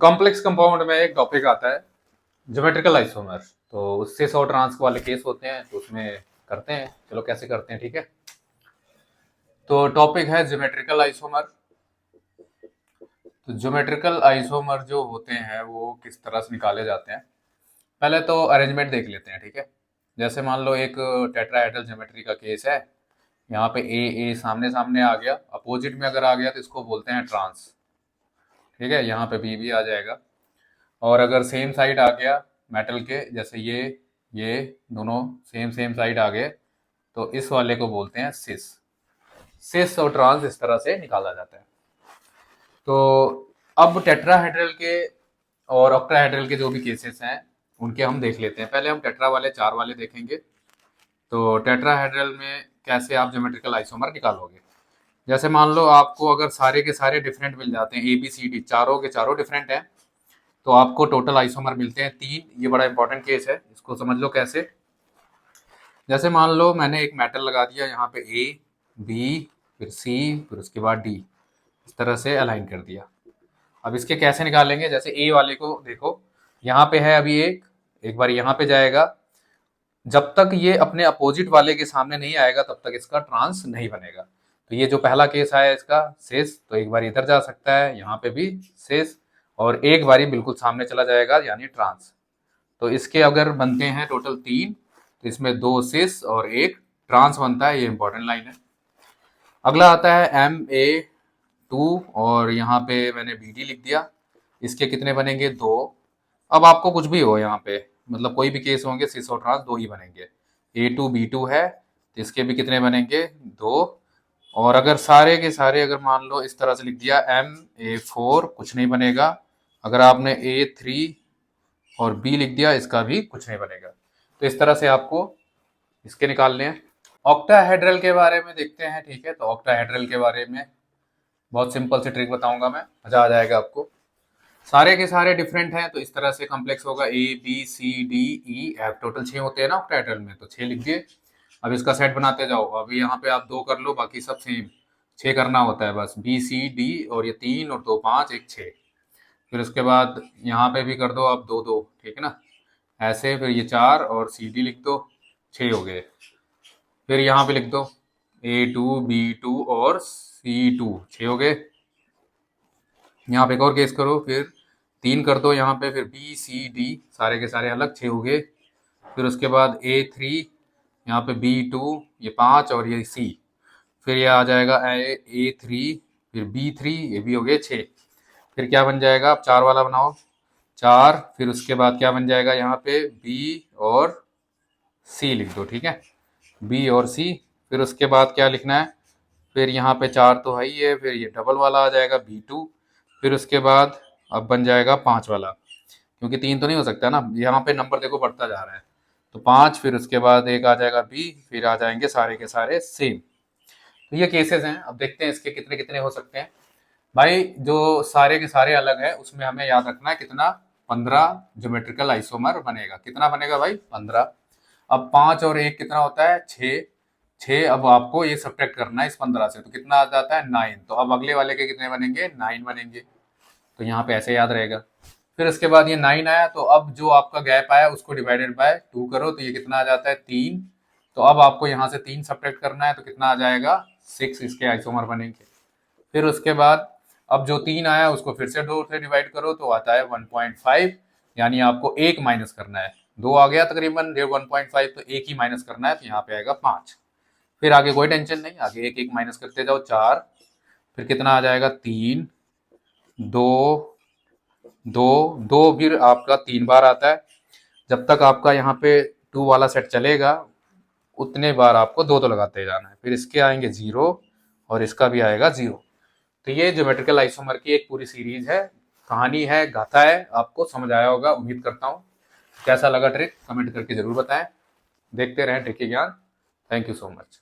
Complex compound में एक topic आता है ज्योमेट्रिकल आइसोमर। तो उससे 100 ट्रांस वाले केस होते हैं, तो उसमें करते हैं। चलो कैसे करते हैं, ठीक है। तो टॉपिक है ज्योमेट्रिकल आइसोमर। तो ज्योमेट्रिकल आइसोमर जो होते हैं वो किस तरह से निकाले जाते हैं, पहले तो अरेंजमेंट देख लेते हैं, ठीक है। जैसे मान लो एक टेट्राहेड्रल ज्योमेट्री का केस है। यहाँ पे ए सामने सामने आ गया, अपोजिट में अगर आ गया तो इसको बोलते हैं ट्रांस, ठीक है। यहाँ पे बी भी आ जाएगा। और अगर सेम साइड आ गया मेटल के, जैसे ये दोनों सेम सेम साइड आ गए, तो इस वाले को बोलते हैं सिस। सिस और ट्रांस इस तरह से निकाला जाता है। तो अब टेट्राहेड्रल के और ऑक्टाहेड्रल के जो भी केसेस हैं उनके हम देख लेते हैं। पहले हम टेट्रा वाले 4 वाले देखेंगे। तो टेट्राहेड्रल में कैसे आप ज्योमेट्रिकल आइसोमर निकालोगे। जैसे मान लो आपको अगर सारे के सारे डिफरेंट मिल जाते हैं, ए बी सी डी चारों के चारों डिफरेंट हैं, तो आपको टोटल आइसोमर मिलते हैं 3। ये बड़ा इंपॉर्टेंट केस है, इसको समझ लो कैसे। जैसे मान लो मैंने एक मेटल लगा दिया यहाँ पे, ए बी फिर सी फिर उसके बाद डी, इस तरह से अलाइन कर दिया। अब इसके कैसे निकालेंगे, जैसे ए वाले को देखो, यहाँ पे है अभी एक बार यहाँ पे जाएगा। जब तक ये अपने अपोजिट वाले के सामने नहीं आएगा तब तक इसका ट्रांस नहीं बनेगा। तो ये जो पहला केस आया इसका शेष, तो एक बार इधर जा सकता है, यहाँ पे भी शेष, और एक बारी बिल्कुल सामने चला जाएगा यानी ट्रांस। तो इसके अगर बनते हैं टोटल 3, तो इसमें 2 शेष और 1 ट्रांस बनता है। ये इंपॉर्टेंट लाइन है। अगला आता है MA2, और यहाँ पे मैंने BD लिख दिया। इसके कितने बनेंगे, 2। अब आपको कुछ भी हो यहाँ पे, मतलब कोई भी केस होंगे, सिस और ट्रांस 2 ही बनेंगे। A2 B2 है तो इसके भी कितने बनेंगे, 2। और अगर सारे के सारे अगर मान लो इस तरह से लिख दिया MA4, कुछ नहीं बनेगा। अगर आपने A3 और B लिख दिया, इसका भी कुछ नहीं बनेगा। तो इस तरह से आपको इसके निकालने हैं। ऑक्टाहेड्रल के बारे में देखते हैं, ठीक है। तो ऑक्टाहेड्रल के बारे में बहुत सिंपल सी ट्रिक बताऊंगा मैं, मजा आ जाएगा आपको। सारे के सारे डिफरेंट हैं, तो इस तरह से कॉम्प्लेक्स होगा ABCDEF, टोटल 6 होते हैं ना ऑक्टाहेड्रल में, तो 6 लिख दिए। अब इसका सेट बनाते जाओ। अब यहाँ पे आप 2 कर लो, बाकी सब सेम 6 करना होता है बस। BCD, और ये 3 और 2 5 1 6। फिर उसके बाद यहाँ पे भी कर दो अब 2 2, ठीक है ना, ऐसे। फिर ये 4 और CD लिख दो, 6 हो गए। फिर यहाँ पे लिख दो A2 B2 और C2, 6 हो गए। यहाँ पे एक और केस करो, फिर 3 कर दो यहाँ पे, फिर BCD सारे के सारे अलग, 6 हो गए। फिर उसके बाद A3, यहाँ पे B2, ये 5 और ये C। फिर ये आ जाएगा A3, फिर B3, ये भी हो गए 6। फिर क्या बन जाएगा, अब 4 वाला बनाओ, 4। फिर उसके बाद क्या बन जाएगा, यहाँ पे B और C लिख दो, ठीक है, B और C। फिर उसके बाद क्या लिखना है, फिर यहाँ पे 4 तो है ही है, फिर ये डबल वाला आ जाएगा B2। फिर उसके बाद अब बन जाएगा 5 वाला, क्योंकि 3 तो नहीं हो सकता ना, यहाँ पे नंबर देखो बढ़ता जा रहा है। तो 5, फिर उसके बाद एक आ जाएगा B, फिर आ जाएंगे सारे के सारे सेम। तो ये केसेस हैं। अब देखते हैं इसके कितने कितने हो सकते हैं। भाई जो सारे के सारे अलग है उसमें हमें याद रखना है कितना, 15 ज्योमेट्रिकल आइसोमर बनेगा। कितना बनेगा भाई, 15। अब 5 और 1 कितना होता है, 6। 6 अब आपको ये सब्ट्रैक्ट करना है इस 15 से, तो कितना आ जाता है, 9। तो अब अगले वाले के कितने बनेंगे, 9 बनेंगे। तो यहाँ पे ऐसे याद रहेगा। फिर उसके बाद ये 9 आया, तो अब जो आपका गैप आया उसको डिवाइडेड बाय 2 करो, तो ये कितना आ जाता है, 3। तो अब आपको यहाँ से 3 सब्ट्रैक्ट करना है, तो कितना आ जाएगा, 6 इसके आइसोमर बनेंगे। फिर उसके बाद अब जो 3 आया उसको फिर से 2 से डिवाइड करो, तो आता है 1.5, यानी आपको 1 माइनस करना है। 2 आ गया तकरीबन 1.5, तो 1 ही माइनस करना है, तो यहाँ पे आएगा 5। फिर आगे कोई टेंशन नहीं, आगे 1 1 माइनस करते जाओ, 4। फिर कितना आ जाएगा, 3 2 2 2, फिर आपका 3 बार आता है। जब तक आपका यहाँ पे 2 वाला सेट चलेगा उतने बार आपको 2 लगाते जाना है। फिर इसके आएंगे 0 और इसका भी आएगा 0। तो ये ज्योमेट्रिकल आइसोमर की एक पूरी सीरीज है, कहानी है, गाथा है। आपको समझ आया होगा उम्मीद करता हूँ। कैसा लगा ट्रिक कमेंट करके जरूर बताएं। देखते रहें ट्रिक के ज्ञान। Thank you so much.